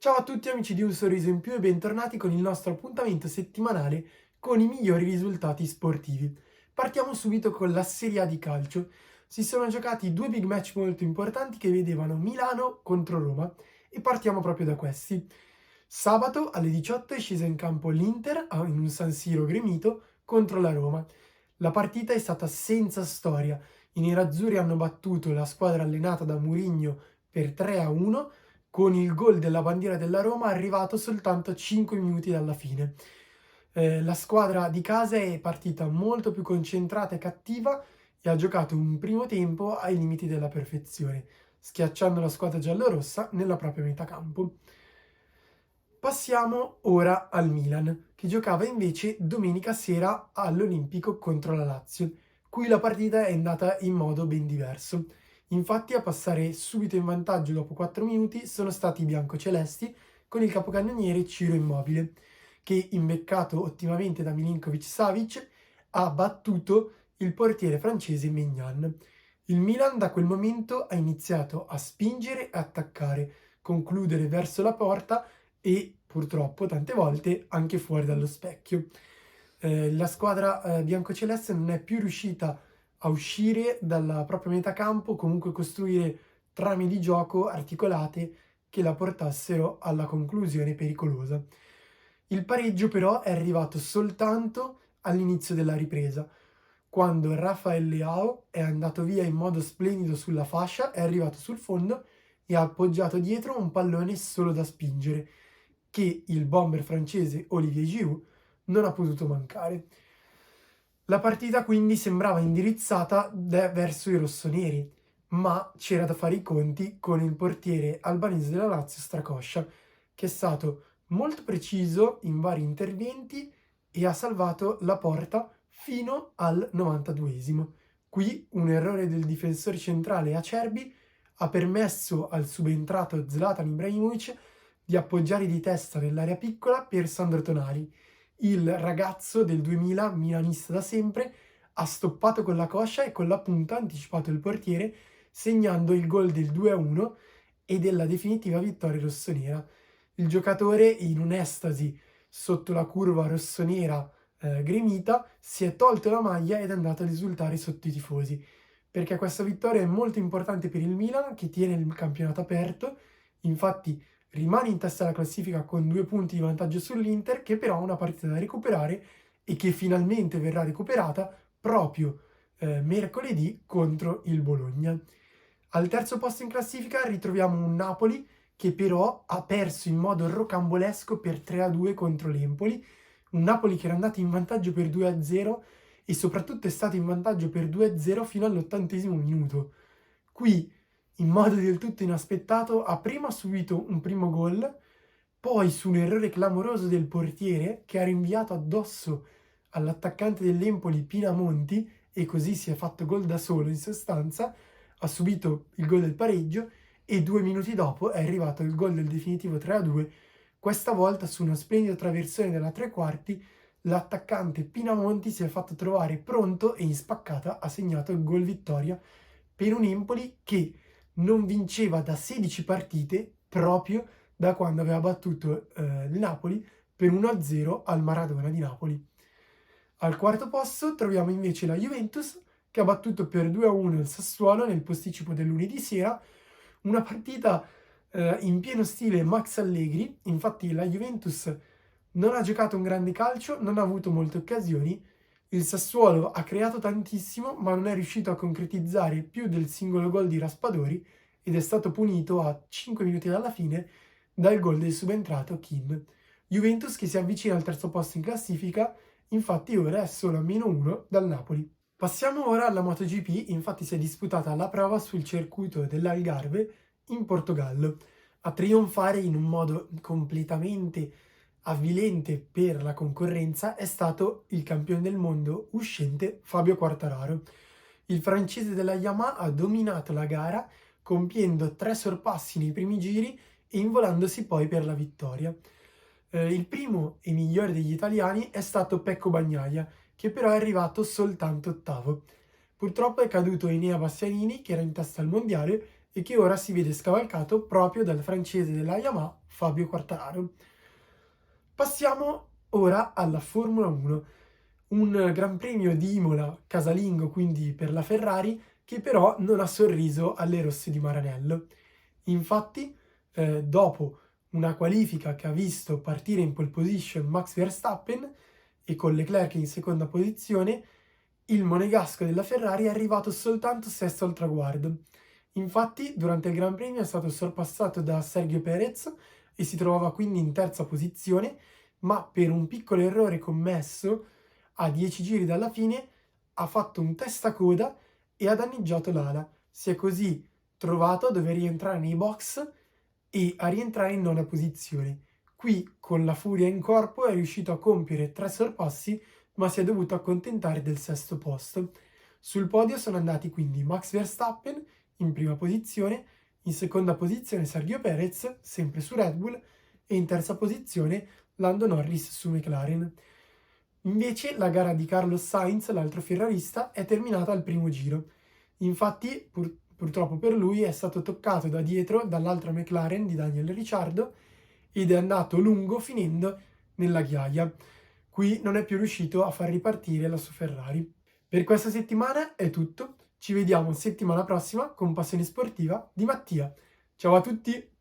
Ciao a tutti amici di Un Sorriso in Più e bentornati con il nostro appuntamento settimanale con i migliori risultati sportivi. Partiamo subito con la Serie A di calcio. Si sono giocati due big match molto importanti che vedevano Milano contro Roma e partiamo proprio da questi. Sabato alle 18 è scesa in campo l'Inter in un San Siro gremito contro la Roma. La partita è stata senza storia. I nerazzurri hanno battuto la squadra allenata da Mourinho per 3-1 con il gol della bandiera della Roma arrivato soltanto a 5 minuti dalla fine. La squadra di casa è partita molto più concentrata e cattiva e ha giocato un primo tempo ai limiti della perfezione, schiacciando la squadra giallorossa nella propria metà campo. Passiamo ora al Milan, che giocava invece domenica sera all'Olimpico contro la Lazio. Qui la partita è andata in modo ben diverso. Infatti a passare subito in vantaggio dopo 4 minuti sono stati i biancocelesti con il capocannoniere Ciro Immobile, che imbeccato ottimamente da Milinkovic-Savic ha battuto il portiere francese Maignan. Il Milan da quel momento ha iniziato a spingere e attaccare, concludere verso la porta e purtroppo tante volte anche fuori dallo specchio. La squadra biancoceleste non è più riuscita a uscire dalla propria metà campo, comunque costruire trame di gioco articolate che la portassero alla conclusione pericolosa. Il pareggio però è arrivato soltanto all'inizio della ripresa, quando Rafael Leao è andato via in modo splendido sulla fascia, è arrivato sul fondo e ha appoggiato dietro un pallone solo da spingere, che il bomber francese Olivier Giroud non ha potuto mancare. La partita quindi sembrava indirizzata verso i rossoneri, ma c'era da fare i conti con il portiere albanese della Lazio Stracoscia, che è stato molto preciso in vari interventi e ha salvato la porta fino al 92esimo. Qui un errore del difensore centrale Acerbi ha permesso al subentrato Zlatan Ibrahimovic di appoggiare di testa nell'area piccola per Sandro Tonali. Il ragazzo del 2000, milanista da sempre, ha stoppato con la coscia e con la punta ha anticipato il portiere, segnando il gol del 2-1 e della definitiva vittoria rossonera. Il giocatore, in un'estasi sotto la curva rossonera gremita, si è tolto la maglia ed è andato ad esultare sotto i tifosi, perché questa vittoria è molto importante per il Milan, che tiene il campionato aperto. Infatti rimane in testa alla classifica con 2 punti di vantaggio sull'Inter, che però ha una partita da recuperare e che finalmente verrà recuperata proprio mercoledì contro il Bologna. Al terzo posto in classifica ritroviamo un Napoli che però ha perso in modo rocambolesco per 3-2 contro l'Empoli, un Napoli che era andato in vantaggio per 2-0 e soprattutto è stato in vantaggio per 2-0 fino all'80° minuto. Qui, in modo del tutto inaspettato, ha prima subito un primo gol, poi su un errore clamoroso del portiere che ha rinviato addosso all'attaccante dell'Empoli Pinamonti e così si è fatto gol da solo in sostanza, ha subito il gol del pareggio e 2 minuti dopo è arrivato il gol del definitivo 3-2, questa volta su una splendida traversone della tre quarti l'attaccante Pinamonti si è fatto trovare pronto e in spaccata ha segnato il gol vittoria per un Empoli che non vinceva da 16 partite proprio da quando aveva battuto il Napoli per 1-0 al Maradona di Napoli. Al quarto posto troviamo invece la Juventus che ha battuto per 2-1 il Sassuolo nel posticipo del lunedì sera, una partita in pieno stile Max Allegri. Infatti la Juventus non ha giocato un grande calcio, non ha avuto molte occasioni, il Sassuolo ha creato tantissimo ma non è riuscito a concretizzare più del singolo gol di Raspadori ed è stato punito a 5 minuti dalla fine dal gol del subentrato Kim. Juventus che si avvicina al terzo posto in classifica, infatti ora è solo a -1 dal Napoli. Passiamo ora alla MotoGP, infatti si è disputata la prova sul circuito dell'Algarve in Portogallo. A trionfare in un modo completamente avvilente per la concorrenza è stato il campione del mondo uscente Fabio Quartararo. Il francese della Yamaha ha dominato la gara compiendo 3 sorpassi nei primi giri e involandosi poi per la vittoria. Il primo e migliore degli italiani è stato Pecco Bagnaia, che però è arrivato soltanto ottavo. Purtroppo è caduto Enea Bastianini, che era in testa al mondiale, e che ora si vede scavalcato proprio dal francese della Yamaha Fabio Quartararo. Passiamo ora alla Formula 1, un Gran Premio di Imola casalingo quindi per la Ferrari, che però non ha sorriso alle rosse di Maranello. Infatti, dopo una qualifica che ha visto partire in pole position Max Verstappen e con Leclerc in seconda posizione, il monegasco della Ferrari è arrivato soltanto sesto al traguardo. Infatti, durante il Gran Premio è stato sorpassato da Sergio Perez e si trovava quindi in terza posizione, ma per un piccolo errore commesso a 10 giri dalla fine ha fatto un testacoda e ha danneggiato l'ala. Si è così trovato a dover rientrare nei box e a rientrare in nona posizione. Qui, con la furia in corpo, è riuscito a compiere 3 sorpassi, ma si è dovuto accontentare del sesto posto. Sul podio sono andati quindi Max Verstappen in prima posizione, in seconda posizione Sergio Perez, sempre su Red Bull, e in terza posizione Lando Norris su McLaren. Invece la gara di Carlos Sainz, l'altro ferrarista, è terminata al primo giro. Infatti, purtroppo per lui, è stato toccato da dietro dall'altra McLaren di Daniel Ricciardo ed è andato lungo finendo nella ghiaia. Qui non è più riuscito a far ripartire la sua Ferrari. Per questa settimana è tutto, ci vediamo settimana prossima con Passione Sportiva di Mattia. Ciao a tutti!